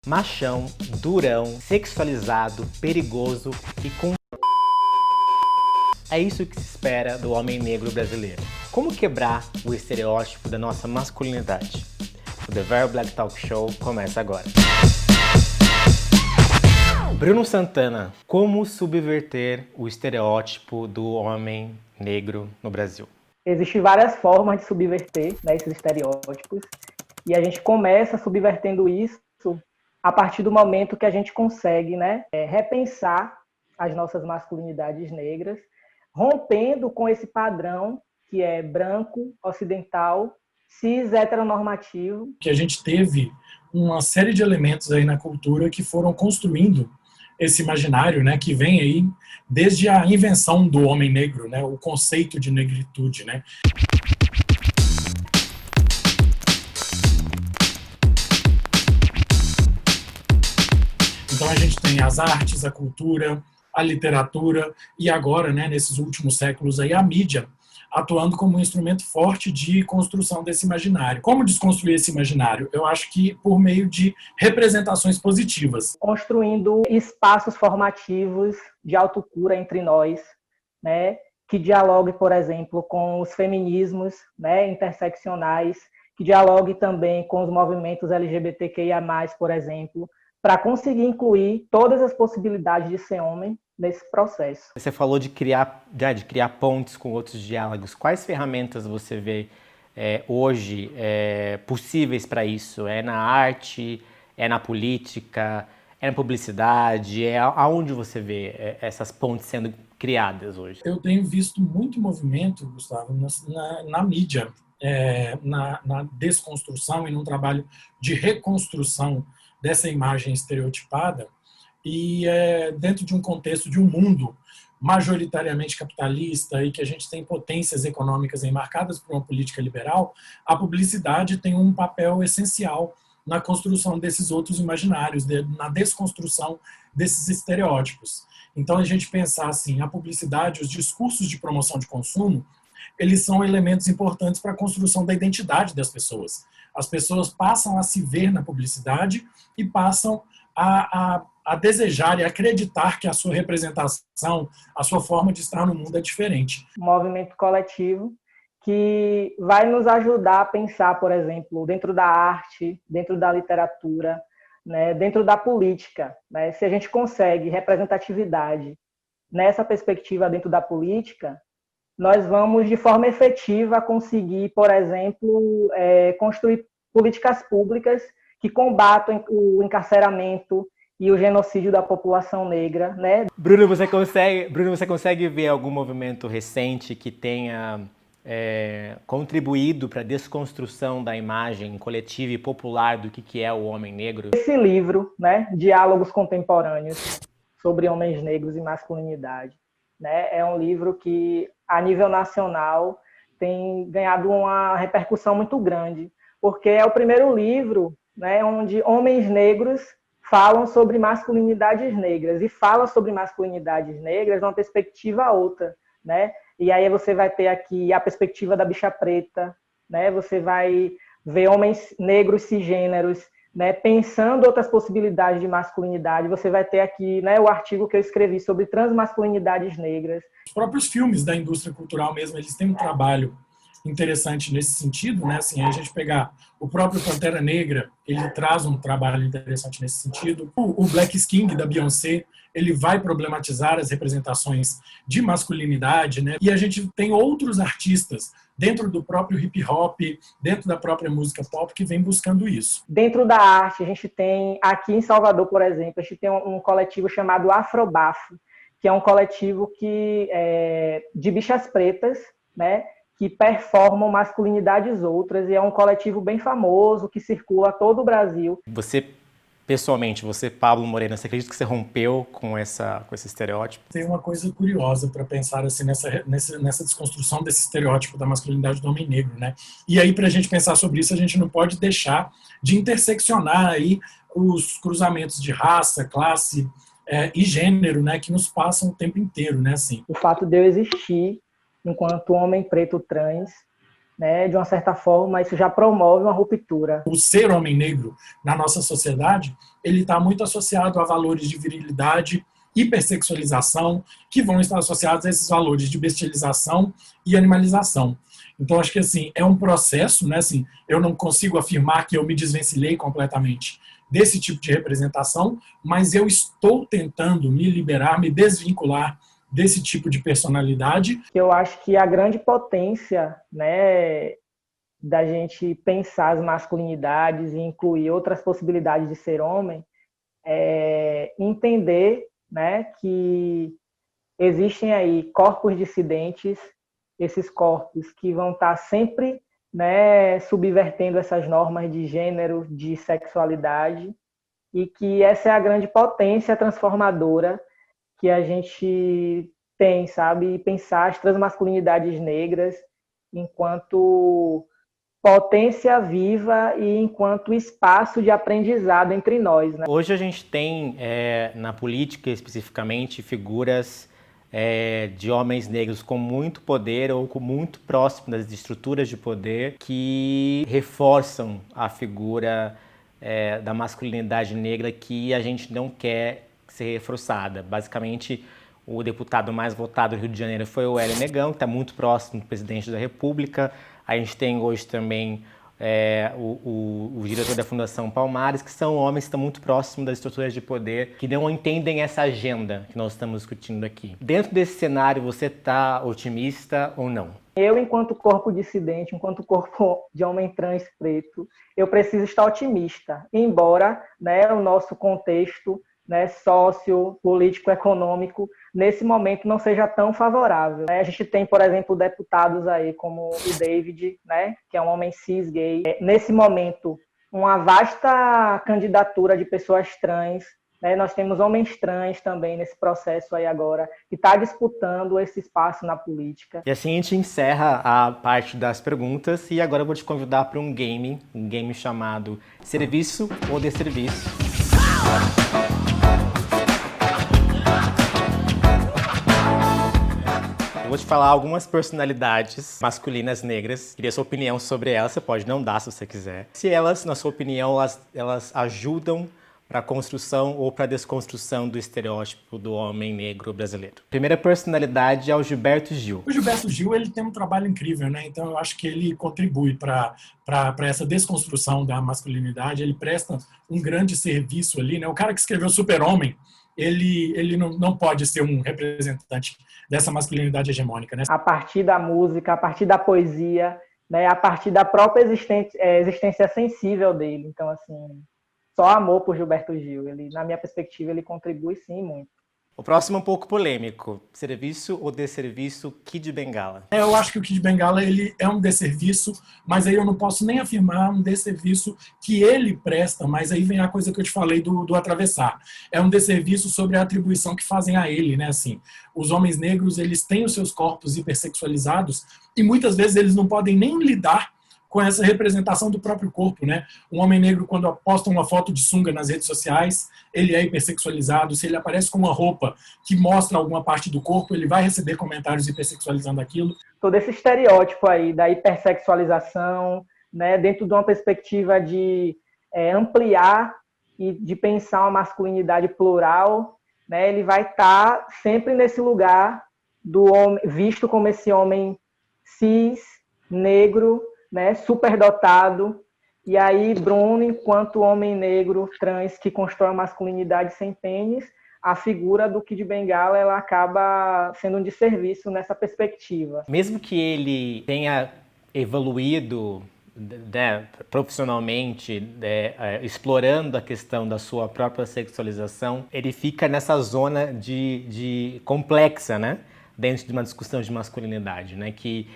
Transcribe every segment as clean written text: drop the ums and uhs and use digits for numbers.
Machão, durão, sexualizado, perigoso e com... É isso que se espera do homem negro brasileiro. Como quebrar o estereótipo da nossa masculinidade? O The Very Black Talk Show começa agora. Bruno Santana, como subverter o estereótipo do homem negro no Brasil? Existem várias formas de subverter, né, esses estereótipos, e a gente começa subvertendo isso a partir do momento que a gente consegue, né, repensar as nossas masculinidades negras, rompendo com esse padrão que é branco, ocidental, cis, heteronormativo. Que a gente teve uma série de elementos aí na cultura que foram construindo esse imaginário, né, que vem aí desde a invenção do homem negro, né, o conceito de negritude, né. Então a gente tem as artes, a cultura, a literatura e agora, né, nesses últimos séculos aí, a mídia atuando como um instrumento forte de construção desse imaginário. Como desconstruir esse imaginário? Eu acho que por meio de representações positivas. Construindo espaços formativos de autocura entre nós, né, que dialogue, por exemplo, com os feminismos, né, interseccionais, que dialogue também com os movimentos LGBTQIA+, por exemplo, para conseguir incluir todas as possibilidades de ser homem nesse processo. Você falou de criar pontes com outros diálogos. Quais ferramentas você vê hoje possíveis para isso? É na arte? É na política? É na publicidade? Aonde você vê essas pontes sendo criadas hoje? Eu tenho visto muito movimento, Gustavo, na mídia, na desconstrução e num trabalho de reconstrução dessa imagem estereotipada, e dentro de um contexto de um mundo majoritariamente capitalista e que a gente tem potências econômicas enmarcadas por uma política liberal, a publicidade tem um papel essencial na construção desses outros imaginários, na desconstrução desses estereótipos. Então, a gente pensar assim, a publicidade, os discursos de promoção de consumo, eles são elementos importantes para a construção da identidade das pessoas. As pessoas passam a se ver na publicidade e passam a desejar e acreditar que a sua representação, a sua forma de estar no mundo é diferente. Um movimento coletivo que vai nos ajudar a pensar, por exemplo, dentro da arte, dentro da literatura, né, dentro da política. Né? Se a gente consegue representatividade nessa perspectiva dentro da política, nós vamos, de forma efetiva, conseguir, por exemplo, construir políticas públicas que combatam o encarceramento e o genocídio da população negra, né? Bruno, você consegue ver algum movimento recente que tenha contribuído para a desconstrução da imagem coletiva e popular do que é o homem negro? Esse livro, né, Diálogos Contemporâneos sobre Homens Negros e Masculinidade, né, é um livro que, a nível nacional, tem ganhado uma repercussão muito grande, porque é o primeiro livro, né, onde homens negros falam sobre masculinidades negras, e falam sobre masculinidades negras numa perspectiva outra, né? E aí você vai ter aqui a perspectiva da bicha preta, né? Você vai ver homens negros cisgêneros, né, pensando outras possibilidades de masculinidade. Você vai ter aqui, né, o artigo que eu escrevi sobre transmasculinidades negras. Os próprios filmes da indústria cultural mesmo, eles têm um trabalho interessante nesse sentido, né? Assim, a gente pegar o próprio Pantera Negra, ele traz um trabalho interessante nesse sentido. O Black King da Beyoncé, ele vai problematizar as representações de masculinidade, né? E a gente tem outros artistas dentro do próprio hip hop, dentro da própria música pop, que vem buscando isso. Dentro da arte, a gente tem, aqui em Salvador, por exemplo, a gente tem um coletivo chamado Afrobafo, que é um coletivo de bichas pretas, né, que performam masculinidades outras, e é um coletivo bem famoso, que circula todo o Brasil. Pessoalmente, Pablo Moreno, você acredita que você rompeu com esse estereótipo? Tem uma coisa curiosa para pensar assim, nessa desconstrução desse estereótipo da masculinidade do homem negro, né? E aí, para a gente pensar sobre isso, a gente não pode deixar de interseccionar aí os cruzamentos de raça, classe e gênero, né, que nos passam o tempo inteiro, né? Assim. O fato de eu existir enquanto homem preto trans, né? De uma certa forma, isso já promove uma ruptura. O ser homem negro na nossa sociedade, ele está muito associado a valores de virilidade, hipersexualização, que vão estar associados a esses valores de bestialização e animalização. Então, acho que assim, é um processo, né? Assim, eu não consigo afirmar que eu me desvencilhei completamente desse tipo de representação, mas eu estou tentando me liberar, me desvincular desse tipo de personalidade. Eu acho que a grande potência, né, da gente pensar as masculinidades e incluir outras possibilidades de ser homem é entender, né, que existem aí corpos dissidentes, esses corpos que vão estar sempre, né, subvertendo essas normas de gênero, de sexualidade, e que essa é a grande potência transformadora que a gente tem, sabe? E pensar as transmasculinidades negras enquanto potência viva e enquanto espaço de aprendizado entre nós, né? Hoje a gente tem, na política especificamente, figuras de homens negros com muito poder ou com muito próximo das estruturas de poder que reforçam a figura da masculinidade negra que a gente não quer ser reforçada. Basicamente, o deputado mais votado do Rio de Janeiro foi o Hélio Negão, que está muito próximo do presidente da República. A gente tem hoje também o diretor da Fundação Palmares, que são homens que estão muito próximos das estruturas de poder, que não entendem essa agenda que nós estamos discutindo aqui. Dentro desse cenário, você está otimista ou não? Eu, enquanto corpo dissidente, enquanto corpo de homem trans preto, eu preciso estar otimista, embora, né, o nosso contexto, né, sócio, político, econômico, nesse momento não seja tão favorável. A gente tem, por exemplo, deputados aí como o David, né, que é um homem cis gay. Nesse momento, uma vasta candidatura de pessoas trans, né, nós temos homens trans também nesse processo aí agora, que está disputando esse espaço na política. E assim a gente encerra a parte das perguntas e agora eu vou te convidar para um game chamado Serviço ou Desserviço. Eu vou te falar algumas personalidades masculinas negras. Queria sua opinião sobre elas. Você pode não dar se você quiser. Se elas, na sua opinião, elas ajudam para a construção ou para a desconstrução do estereótipo do homem negro brasileiro. Primeira personalidade é o Gilberto Gil. O Gilberto Gil, ele tem um trabalho incrível, né? Então eu acho que ele contribui para essa desconstrução da masculinidade. Ele presta um grande serviço ali, né? O cara que escreveu Super-Homem, ele não pode ser um representante dessa masculinidade hegemônica, né? A partir da música, a partir da poesia, né? A partir da própria existência sensível dele. Então, assim, só amor por Gilberto Gil. Ele, na minha perspectiva, ele contribui sim muito. O próximo é um pouco polêmico. Serviço ou desserviço, Kid Bengala? Eu acho que o Kid Bengala ele é um desserviço, mas aí eu não posso nem afirmar um desserviço que ele presta, mas aí vem a coisa que eu te falei do atravessar. É um desserviço sobre a atribuição que fazem a ele, né? Assim, os homens negros, eles têm os seus corpos hipersexualizados e muitas vezes eles não podem nem lidar com essa representação do próprio corpo, né? Um homem negro, quando posta uma foto de sunga nas redes sociais, ele é hipersexualizado. Se ele aparece com uma roupa que mostra alguma parte do corpo, ele vai receber comentários hipersexualizando aquilo. Todo esse estereótipo aí da hipersexualização, né, dentro de uma perspectiva de ampliar e de pensar uma masculinidade plural, né, ele vai estar sempre nesse lugar do homem, visto como esse homem cis, negro, né, superdotado. E aí Bruno, enquanto homem negro trans que constrói a masculinidade sem pênis, a figura do Kid Bengala ela acaba sendo um desserviço nessa perspectiva. Mesmo que ele tenha evoluído, né, profissionalmente, explorando a questão da sua própria sexualização, ele fica nessa zona de complexa, né, dentro de uma discussão de masculinidade, né, que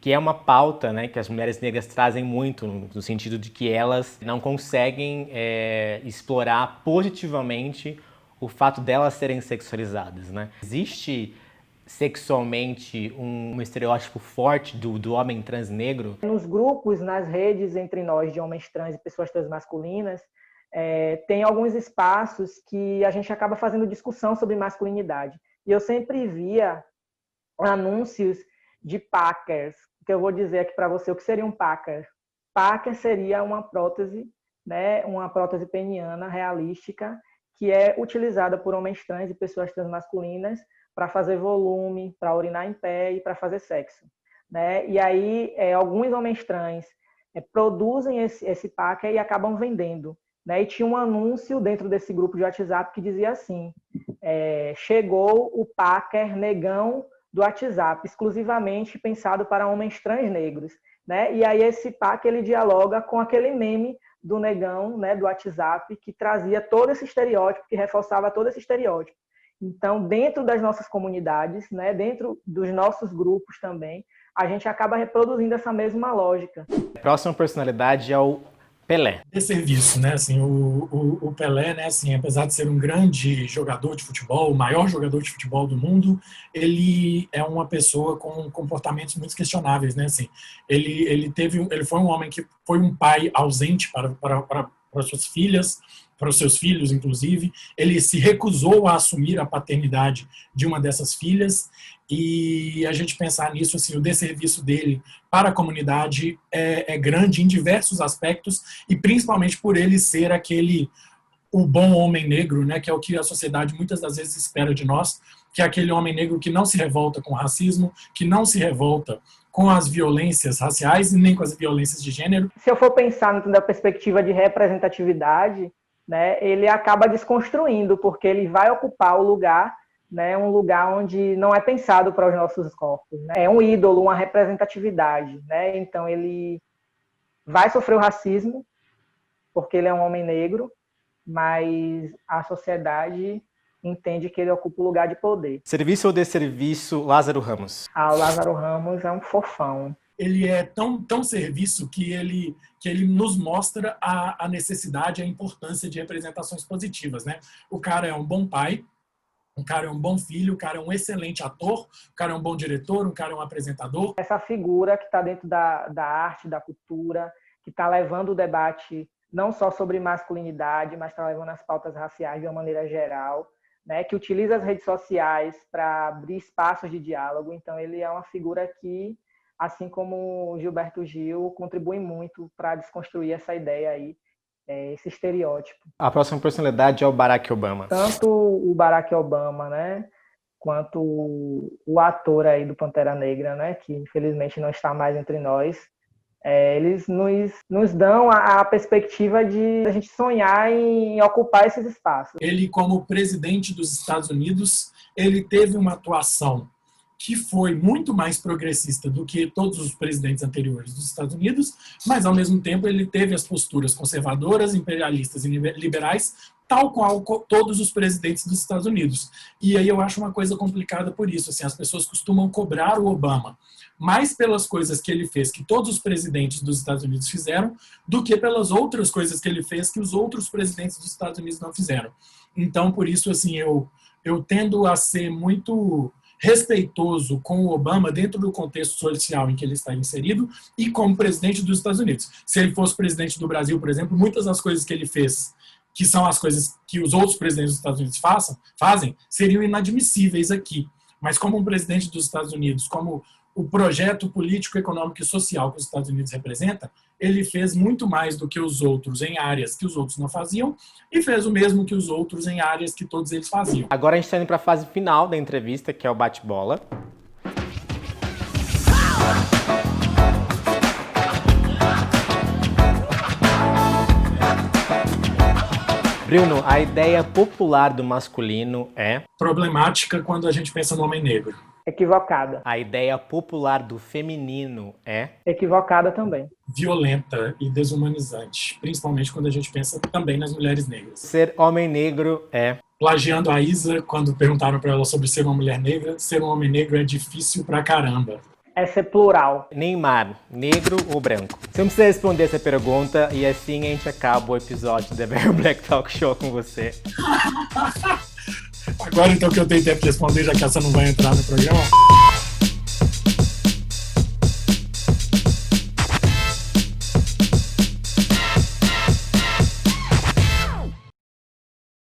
é uma pauta, né, que as mulheres negras trazem muito, no sentido de que elas não conseguem explorar positivamente o fato delas serem sexualizadas, né? Existe sexualmente um estereótipo forte do homem trans negro? Nos grupos, nas redes entre nós de homens trans e pessoas trans masculinas, tem alguns espaços que a gente acaba fazendo discussão sobre masculinidade. E eu sempre via anúncios de Packers, que eu vou dizer aqui para você o que seria um Packer. Packer seria uma prótese, né, uma prótese peniana realística que é utilizada por homens trans e pessoas transmasculinas para fazer volume, para urinar em pé e para fazer sexo, né? E aí alguns homens trans produzem esse Packer e acabam vendendo, né? E tinha um anúncio dentro desse grupo de WhatsApp que dizia assim: chegou o Packer negão do WhatsApp, exclusivamente pensado para homens trans negros, né? E aí esse Packer ele dialoga com aquele meme do negão, né, do WhatsApp, que trazia todo esse estereótipo, que reforçava todo esse estereótipo. Então, dentro das nossas comunidades, né, dentro dos nossos grupos também, a gente acaba reproduzindo essa mesma lógica. A próxima personalidade é o Pelé. De serviço, né? Assim, o Pelé, né? Assim, apesar de ser um grande jogador de futebol, o maior jogador de futebol do mundo, ele é uma pessoa com comportamentos muito questionáveis, né? Assim, ele foi um homem que foi um pai ausente para suas filhas, para os seus filhos, inclusive. Ele se recusou a assumir a paternidade de uma dessas filhas, e a gente pensar nisso, assim, o desserviço dele para a comunidade é grande em diversos aspectos, e principalmente por ele ser o bom homem negro, né, que é o que a sociedade muitas das vezes espera de nós, que é aquele homem negro que não se revolta com o racismo, que não se revolta com as violências raciais e nem com as violências de gênero. Se eu for pensar dentro da perspectiva de representatividade, né, ele acaba desconstruindo, porque ele vai ocupar o lugar, né, um lugar onde não é pensado para os nossos corpos, né? É um ídolo, uma representatividade, né? Então ele vai sofrer o racismo porque ele é um homem negro, mas a sociedade entende que ele ocupa o lugar de poder. Serviço ou desserviço, Lázaro Ramos? O Lázaro Ramos é um fofão. Ele é tão serviço que ele nos mostra a necessidade, a importância de representações positivas, né? O cara é um bom pai, o cara é um bom filho, o cara é um excelente ator, o cara é um bom diretor, o cara é um apresentador. Essa figura que está dentro da arte, da cultura, que está levando o debate não só sobre masculinidade, mas está levando as pautas raciais de uma maneira geral, né? Que utiliza as redes sociais para abrir espaços de diálogo. Então, ele é uma figura que, assim como o Gilberto Gil, contribui muito para desconstruir essa ideia aí, esse estereótipo. A próxima personalidade é o Barack Obama. Tanto o Barack Obama, né, quanto o ator aí do Pantera Negra, né, que infelizmente não está mais entre nós, eles nos dão a perspectiva de a gente sonhar em ocupar esses espaços. Ele, como presidente dos Estados Unidos, ele teve uma atuação que foi muito mais progressista do que todos os presidentes anteriores dos Estados Unidos, mas, ao mesmo tempo, ele teve as posturas conservadoras, imperialistas e liberais, tal qual todos os presidentes dos Estados Unidos. E aí eu acho uma coisa complicada por isso. Assim, as pessoas costumam cobrar o Obama mais pelas coisas que ele fez, que todos os presidentes dos Estados Unidos fizeram, do que pelas outras coisas que ele fez que os outros presidentes dos Estados Unidos não fizeram. Então, por isso, assim, eu tendo a ser muito respeitoso com o Obama dentro do contexto social em que ele está inserido e como presidente dos Estados Unidos. Se ele fosse presidente do Brasil, por exemplo, muitas das coisas que ele fez, que são as coisas que os outros presidentes dos Estados Unidos fazem, seriam inadmissíveis aqui. Mas como um presidente dos Estados Unidos, como o projeto político, econômico e social que os Estados Unidos representa, ele fez muito mais do que os outros em áreas que os outros não faziam e fez o mesmo que os outros em áreas que todos eles faziam. Agora a gente está indo para a fase final da entrevista, que é o bate-bola. Bruno, a ideia popular do masculino é? Problemática quando a gente pensa no homem negro. Equivocada. A ideia popular do feminino é? Equivocada também. Violenta e desumanizante, principalmente quando a gente pensa também nas mulheres negras. Ser homem negro é? Plagiando a Isa, quando perguntaram para ela sobre ser uma mulher negra, ser um homem negro é difícil pra caramba. É ser plural. Neymar, negro ou branco? Você não precisa responder essa pergunta e assim a gente acaba o episódio do The Very Black Talk Show com você. Agora então que eu tenho tempo de responder, já que essa não vai entrar no programa.